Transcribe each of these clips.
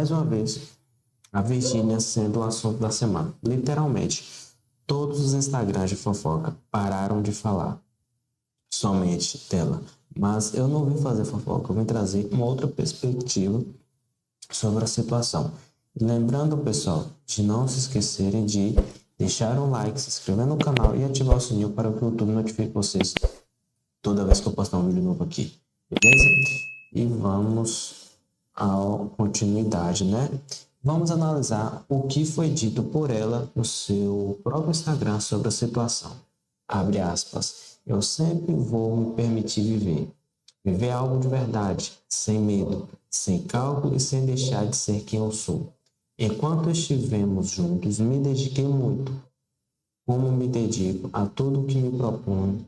Mais uma vez, a Virgínia sendo o assunto da semana. Literalmente, todos os Instagrams de fofoca pararam de falar somente dela. Mas eu não vim fazer fofoca, eu vim trazer uma outra perspectiva sobre a situação. Lembrando, pessoal, de não se esquecerem de deixar um like, se inscrever no canal e ativar o sininho para que o YouTube notifique vocês toda vez que eu postar um vídeo novo aqui, beleza? E vamos à continuidade, né? Vamos analisar o que foi dito por ela no seu próprio Instagram sobre a situação. Abre aspas. Eu sempre vou me permitir viver. Viver algo de verdade, sem medo, sem cálculo e sem deixar de ser quem eu sou. Enquanto estivemos juntos, me dediquei muito, como me dedico a tudo o que me proponho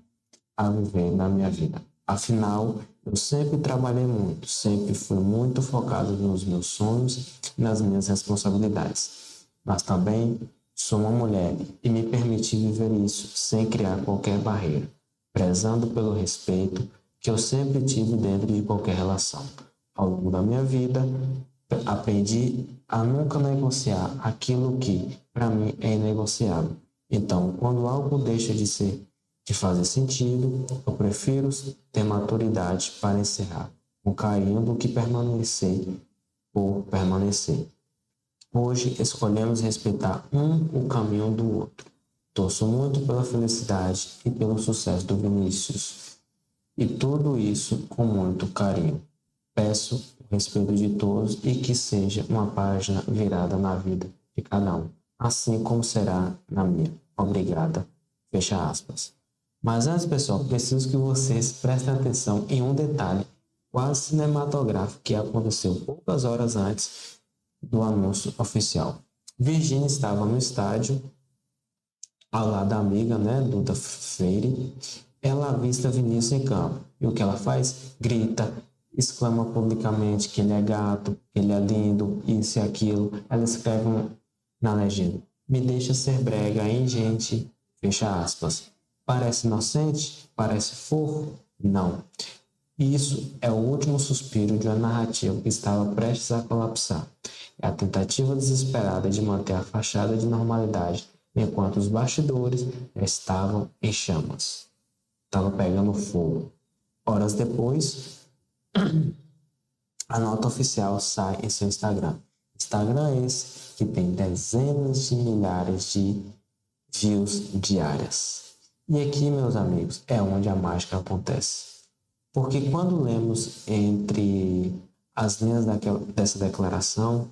a viver na minha vida. Afinal, eu sempre trabalhei muito, sempre fui muito focado nos meus sonhos e nas minhas responsabilidades. Mas também sou uma mulher e me permiti viver isso sem criar qualquer barreira, prezando pelo respeito que eu sempre tive dentro de qualquer relação. Ao longo da minha vida, aprendi a nunca negociar aquilo que, para mim, é inegociável. Então, quando algo deixa de fazer sentido, eu prefiro ter maturidade para encerrar com carinho do que permanecer por permanecer. Hoje escolhemos respeitar o caminho do outro. Torço muito pela felicidade e pelo sucesso do Vinícius. E tudo isso com muito carinho. Peço o respeito de todos e que seja uma página virada na vida de cada um, assim como será na minha. Obrigada. Fecha aspas. Mas antes, pessoal, preciso que vocês prestem atenção em um detalhe quase cinematográfico que aconteceu poucas horas antes do anúncio oficial. Virginia estava no estádio, ao lado da amiga, Duda Freire. Ela avista Vinícius em campo. E o que ela faz? Grita, exclama publicamente que ele é gato, que ele é lindo, isso e aquilo. Ela escreve na legenda: me deixa ser brega, hein, gente? Fecha aspas. Parece inocente? Parece fofo? Não. Isso é o último suspiro de uma narrativa que estava prestes a colapsar. É a tentativa desesperada de manter a fachada de normalidade enquanto os bastidores estavam em chamas. Estava pegando fogo. Horas depois, a nota oficial sai em seu Instagram. Instagram esse que tem dezenas de milhares de views diárias. E aqui, meus amigos, é onde a mágica acontece. Porque quando lemos entre as linhas dessa declaração,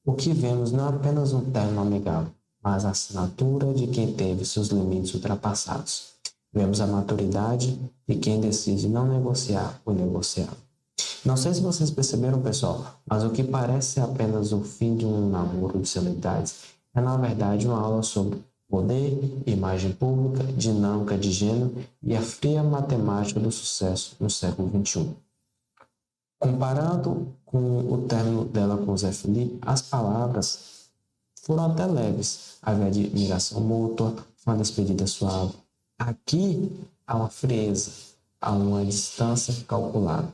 o que vemos não é apenas um termo amigável, mas a assinatura de quem teve seus limites ultrapassados. Vemos a maturidade de quem decide não negociar o negociável. Não sei se vocês perceberam, pessoal, mas o que parece apenas o fim de um namoro de celebridades é, na verdade, uma aula sobre poder, imagem pública, dinâmica de gênero e a fria matemática do sucesso no século XXI. Comparando com o término dela com Zé Felipe, as palavras foram até leves. Havia admiração mútua, uma despedida suave. Aqui há uma frieza, há uma distância calculada.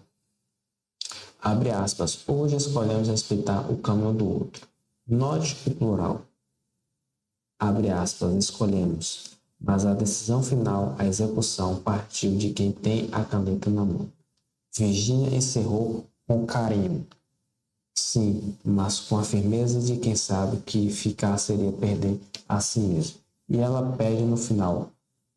Abre aspas. Hoje escolhemos respeitar o caminho do outro. Note o plural. Abre aspas, escolhemos, mas a decisão final, a execução, partiu de quem tem a caneta na mão. Virginia encerrou com carinho. Sim, mas com a firmeza de quem sabe que ficar seria perder a si mesmo. E ela pede no final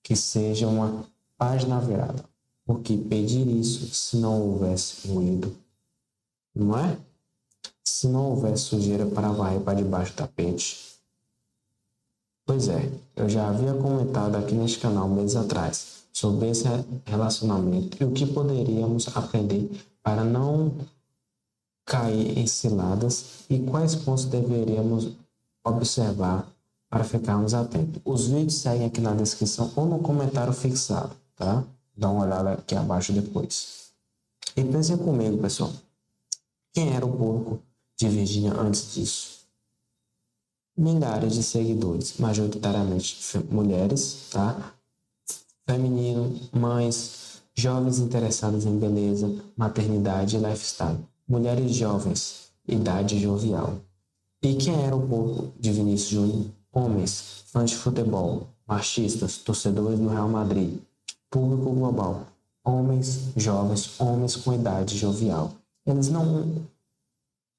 que seja uma página virada, porque pedir isso se não houvesse ruído, não é? Se não houvesse sujeira para varrer para debaixo do tapete. Pois é, eu já havia comentado aqui neste canal meses atrás sobre esse relacionamento e o que poderíamos aprender para não cair em ciladas e quais pontos deveríamos observar para ficarmos atentos. Os vídeos seguem aqui na descrição ou no comentário fixado, tá? Dá uma olhada aqui abaixo depois. E pensem comigo, pessoal. Quem era o público de Virginia antes disso? Milhares de seguidores, majoritariamente mulheres, tá? Feminino, mães, jovens interessadas em beleza, maternidade e lifestyle. Mulheres jovens, idade jovial. E quem era o povo de Vinícius Júnior? Homens, fãs de futebol, machistas, torcedores do Real Madrid, público global, homens jovens, homens com idade jovial. Eles não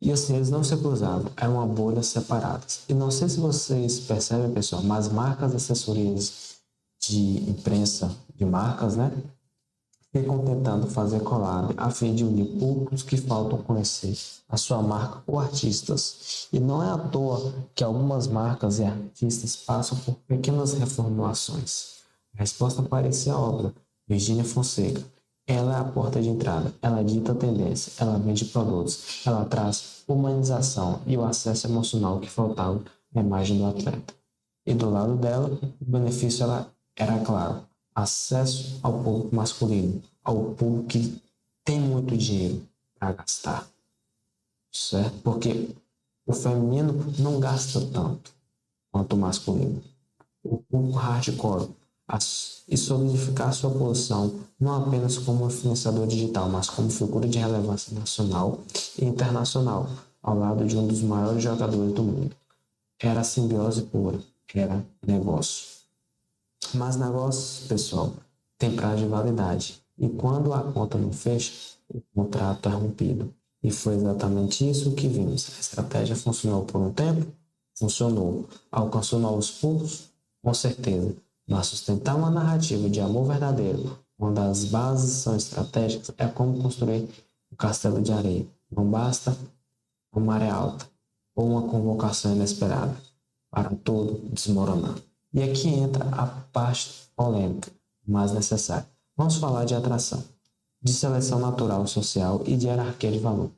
E assim, eles não se cruzavam, eram bolhas separadas. E não sei se vocês percebem, pessoal, mas marcas, assessorias de imprensa de marcas, né? Ficam tentando fazer collab a fim de unir públicos que faltam conhecer a sua marca ou artistas. E não é à toa que algumas marcas e artistas passam por pequenas reformulações. A resposta parecia óbvia. Virgínia Fonseca. Ela é a porta de entrada, ela dita a tendência, ela vende produtos, ela traz humanização e o acesso emocional que faltava à imagem do atleta. E do lado dela, o benefício era claro: acesso ao público masculino, ao público que tem muito dinheiro para gastar, certo? Porque o feminino não gasta tanto quanto o masculino. O público hardcore e solidificar sua posição não apenas como influenciador digital, mas como figura de relevância nacional e internacional, ao lado de um dos maiores jogadores do mundo. Era simbiose pura, era negócio. Mas negócio, pessoal, tem prazo de validade. E quando a conta não fecha, o contrato é rompido. E foi exatamente isso que vimos. A estratégia funcionou por um tempo? Funcionou. Alcançou novos públicos? Com certeza. Mas sustentar uma narrativa de amor verdadeiro, onde as bases são estratégicas, é como construir um castelo de areia. Não basta uma maré alta ou uma convocação inesperada para tudo desmoronar. E aqui entra a parte polêmica, mas necessária. Vamos falar de atração, de seleção natural, social e de hierarquia de valor.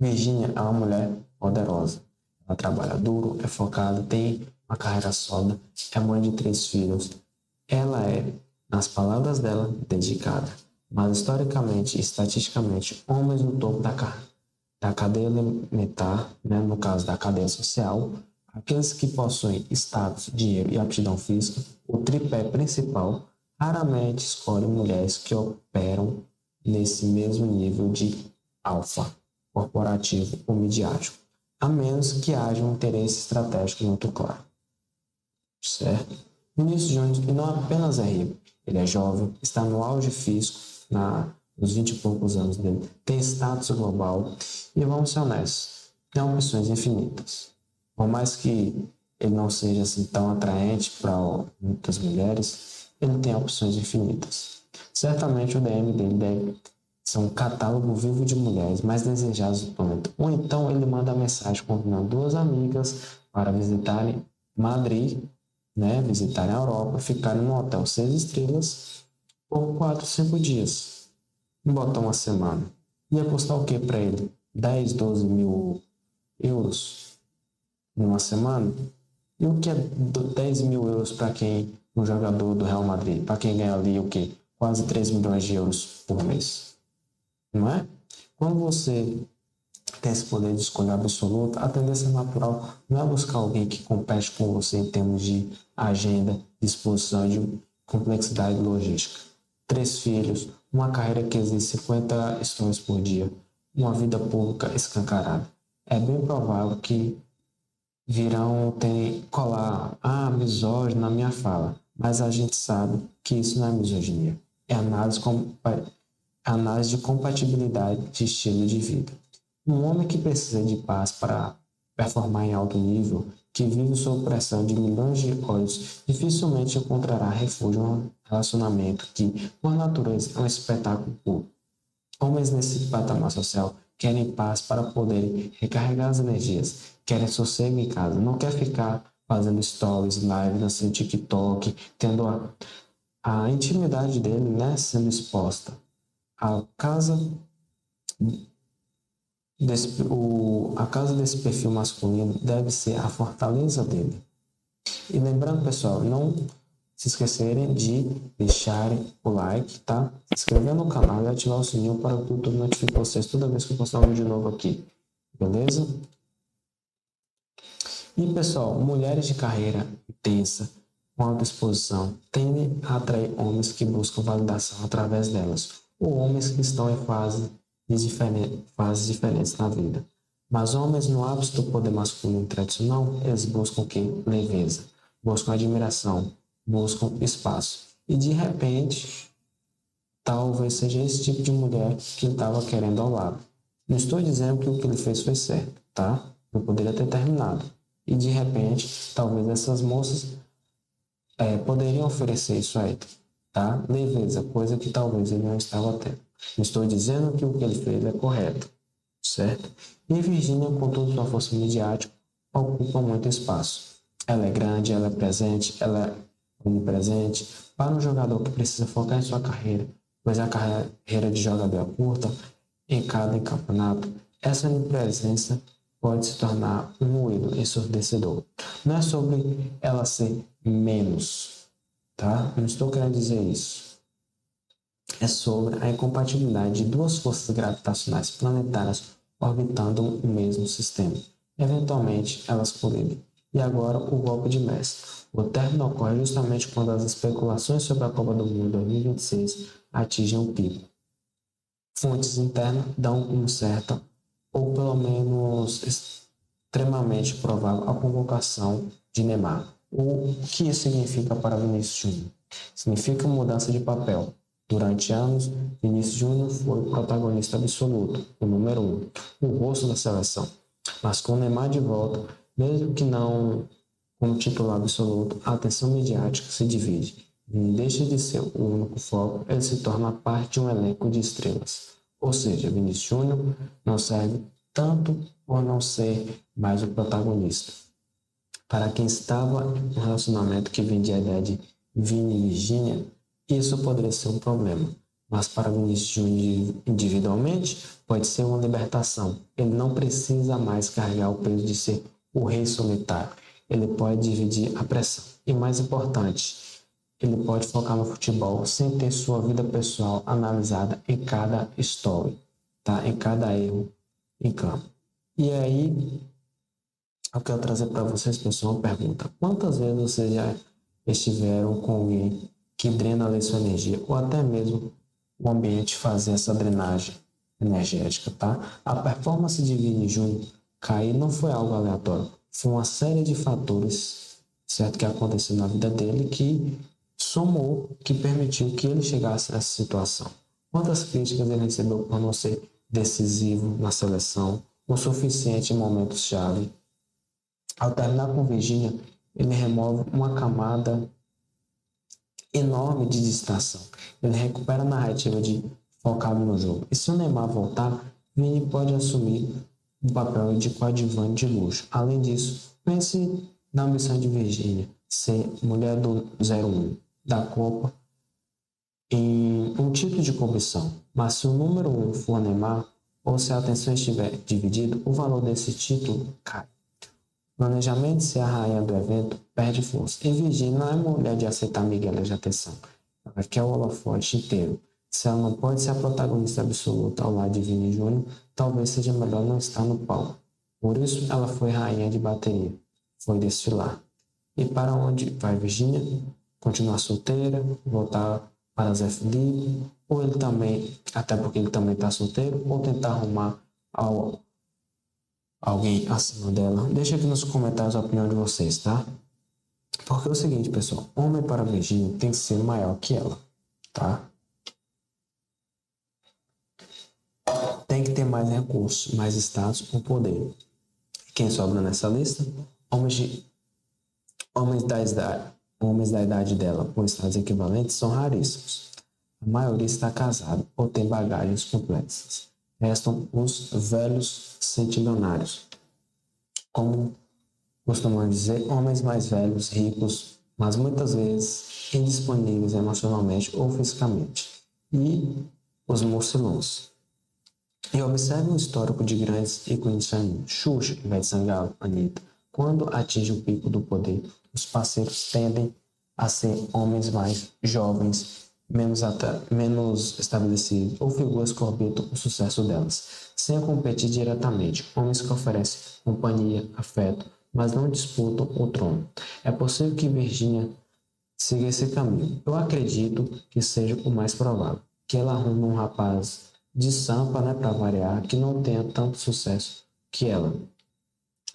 Virginia é uma mulher poderosa. Ela trabalha duro, é focada, tem uma carreira sólida, é mãe de 3 filhos. Ela é, nas palavras dela, dedicada. Mas historicamente e estatisticamente, homens no topo da cadeia alimentar, né, no caso da cadeia social, aqueles que possuem status, dinheiro e aptidão física, o tripé principal, raramente escolhem mulheres que operam nesse mesmo nível de alfa, corporativo ou midiático, a menos que haja um interesse estratégico muito claro. Certo? Vinícius Júnior não apenas é rico, ele é jovem, está no auge físico, nos 20 e poucos anos dele, tem status global e, vamos ser honestos, tem opções infinitas. Por mais que ele não seja assim tão atraente para muitas mulheres, ele tem opções infinitas. Certamente o DM dele deve ser um catálogo vivo de mulheres mais desejadas do planeta. Ou então ele manda mensagem convidando 2 amigas para visitarem Madrid, né, visitarem a Europa, ficarem num hotel 6 estrelas por 4, 5 dias. Não botar uma semana. Ia custar o que para ele? 10, 12 mil euros numa semana? E o que é 10 mil euros para quem, um jogador do Real Madrid, para quem ganha ali o que? Quase 3 milhões de euros por mês. Não é? Quando você tem esse poder de escolha absoluta, a tendência natural não é buscar alguém que compete com você em termos de agenda, disposição, de complexidade e logística. 3 filhos, uma carreira que exige 50 stories por dia, uma vida pública escancarada. É bem provável que virão colar misógino na minha fala, mas a gente sabe que isso não é misoginia, é análise de compatibilidade de estilo de vida. Um homem que precisa de paz para performar em alto nível, que vive sob pressão de milhões de olhos, dificilmente encontrará refúgio em um relacionamento que, por natureza, é um espetáculo puro. Homens nesse patamar social querem paz para poderem recarregar as energias, querem sossego em casa, não quer ficar fazendo stories, live, dançando TikTok, tendo a intimidade dele, né, sendo exposta. A casa desse perfil masculino deve ser a fortaleza dele. E lembrando, pessoal, não se esquecerem de deixarem o like, tá? Se inscrever no canal e ativar o sininho para que o YouTube notifique vocês toda vez que eu postar um vídeo novo aqui. Beleza? E, pessoal, mulheres de carreira intensa, com alta exposição, tendem a atrair homens que buscam validação através delas, ou homens que estão em fases diferentes na vida. Mas homens no ápice do poder masculino tradicional, eles buscam o quê? Leveza, buscam admiração, buscam espaço. E de repente, talvez seja esse tipo de mulher que ele estava querendo ao lado. Não estou dizendo que o que ele fez foi certo, tá? Eu poderia ter terminado. E de repente, talvez essas moças poderiam oferecer isso a ele, tá? Leveza, coisa que talvez ele não estava tendo. Não estou dizendo que o que ele fez é correto, certo? E Virgínia, com toda sua força midiática, ocupa muito espaço. Ela é grande, ela é presente, ela é onipresente. Para um jogador que precisa focar em sua carreira, pois a carreira de jogador é curta, em cada campeonato, essa onipresença pode se tornar um ruído ensurdecedor. Não é sobre ela ser menos, tá? Não estou querendo dizer isso. É sobre a incompatibilidade de duas forças gravitacionais planetárias orbitando o mesmo sistema. Eventualmente, elas colidem. E agora, o golpe de mestre. O término ocorre justamente quando as especulações sobre a Copa do Mundo 2026 atingem um pico. Fontes internas dão um certo, ou pelo menos extremamente provável, a convocação de Neymar. O que isso significa para Vinícius Júnior? Significa mudança de papel. Durante anos, Vinícius Júnior foi o protagonista absoluto, o número 1, o rosto da seleção. Mas com Neymar de volta, mesmo que não como titular absoluto, a atenção midiática se divide. Vini deixa de ser o único foco, ele se torna parte de um elenco de estrelas. Ou seja, Vinícius Júnior não serve tanto por não ser mais o protagonista. Para quem estava em um relacionamento que vendia a ideia de Vini e Virgínia, isso poderia ser um problema. Mas para Vinícius Júnior individualmente, pode ser uma libertação. Ele não precisa mais carregar o peso de ser o rei solitário. Ele pode dividir a pressão. E mais importante, ele pode focar no futebol sem ter sua vida pessoal analisada em cada story, tá? Em cada erro em campo. E aí, eu quero trazer para vocês, pessoal, uma pergunta. Quantas vezes vocês já estiveram com alguém que drena ali sua energia, ou até mesmo o ambiente fazer essa drenagem energética, tá? A performance de Vini Júnior cair não foi algo aleatório. Foi uma série de fatores, certo, que aconteceu na vida dele que somou, que permitiu que ele chegasse nessa situação. Quantas críticas ele recebeu por não ser decisivo na seleção, o suficiente em momentos-chave. Ao terminar com Virgínia, ele remove uma camada enorme de distração. Ele recupera a narrativa de focado no jogo. E se o Neymar voltar, Vini pode assumir o papel de coadjuvante de luxo. Além disso, pense na ambição de Virgínia ser mulher do 01 da Copa em um título de competição. Mas se o número 1 for Neymar, ou se a atenção estiver dividida, o valor desse título cai. O planejamento de ser a rainha do evento perde força. E Virgínia não é mulher de aceitar miguelas de atenção. Ela quer o holofote inteiro. Se ela não pode ser a protagonista absoluta ao lado de Vini Júnior, talvez seja melhor não estar no palco. Por isso, ela foi rainha de bateria. Foi desfilar. E para onde vai Virgínia? Continuar solteira? Voltar para Zé Felipe? Ou ele também, até porque ele também está solteiro, ou tentar arrumar alguém acima dela? Deixa aqui nos comentários a opinião de vocês, tá? Porque é o seguinte, pessoal, homem para Virgínia tem que ser maior que ela, tá? Tem que ter mais recursos, mais status ou poder. Quem sobra nessa lista? Homens da idade dela, por estados equivalentes, são raríssimos. A maioria está casada ou tem bagagens complexas. Restam os velhos centenários. Como costumam dizer, homens mais velhos, ricos, mas muitas vezes indisponíveis emocionalmente ou fisicamente. E os mucilões. E observe o histórico de grandes ícones femininos. Xuxa, Ivete Sangalo, Anitta. Quando atinge o pico do poder, os parceiros tendem a ser homens mais jovens, menos estabelecidos, ou figuras que orbitam o sucesso delas, sem competir diretamente. Homens que oferecem companhia, afeto, mas não disputam o trono. É possível que Virgínia siga esse caminho. Eu acredito que seja o mais provável. Que ela arrume um rapaz de sampa, né, para variar, que não tenha tanto sucesso que ela.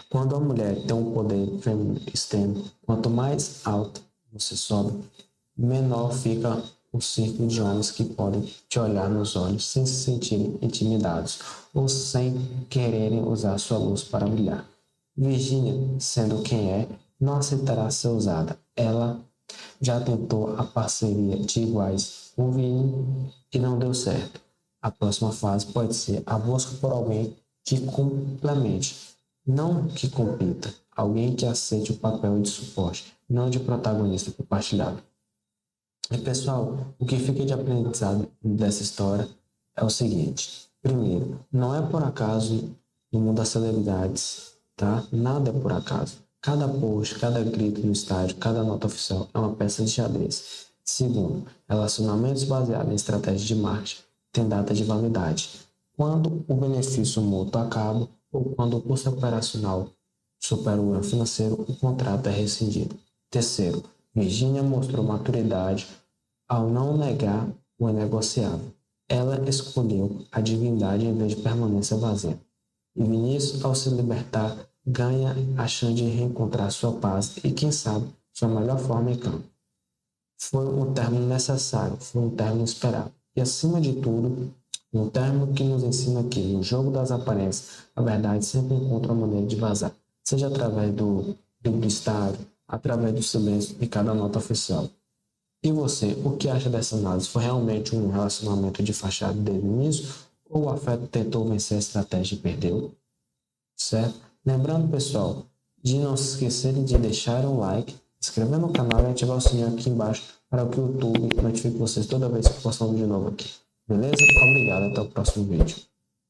Quando a mulher tem um poder feminino externo, quanto mais alto você sobe, menor fica o círculo de homens que podem te olhar nos olhos sem se sentirem intimidados ou sem quererem usar sua luz para brilhar. Virginia, sendo quem é, não aceitará ser usada. Ela já tentou a parceria de iguais com Vini e não deu certo. A próxima fase pode ser a busca por alguém que complemente, não que compita. Alguém que aceite o papel de suporte, não de protagonista compartilhado. E pessoal, o que fica de aprendizado dessa história é o seguinte. Primeiro, não é por acaso no mundo das celebridades, tá? Nada é por acaso. Cada post, cada grito no estádio, cada nota oficial é uma peça de xadrez. Segundo, relacionamentos baseados em estratégias de marketing têm data de validade. Quando o benefício mútuo acaba ou quando o custo operacional supera o ganho financeiro, o contrato é rescindido. Terceiro, Virginia mostrou maturidade ao não negar o inegociável. Ela escolheu a divindade em vez de permanência vazia. E Vinícius, ao se libertar, ganha a chance de reencontrar sua paz e, quem sabe, sua melhor forma em campo. Foi um término necessário, foi um término esperado. E, acima de tudo, um término que nos ensina que, no jogo das aparências, a verdade sempre encontra uma maneira de vazar, seja através do estádio, através do silêncio de cada nota oficial. E você, o que acha dessa análise? Foi realmente um relacionamento de fachada desde o início ou o afeto tentou vencer a estratégia e perdeu? Certo? Lembrando, pessoal, de não se esquecerem de deixar um like, se inscrever no canal e ativar o sininho aqui embaixo para que o YouTube notifique vocês toda vez que postar um vídeo novo aqui. Beleza? Obrigado, até o próximo vídeo.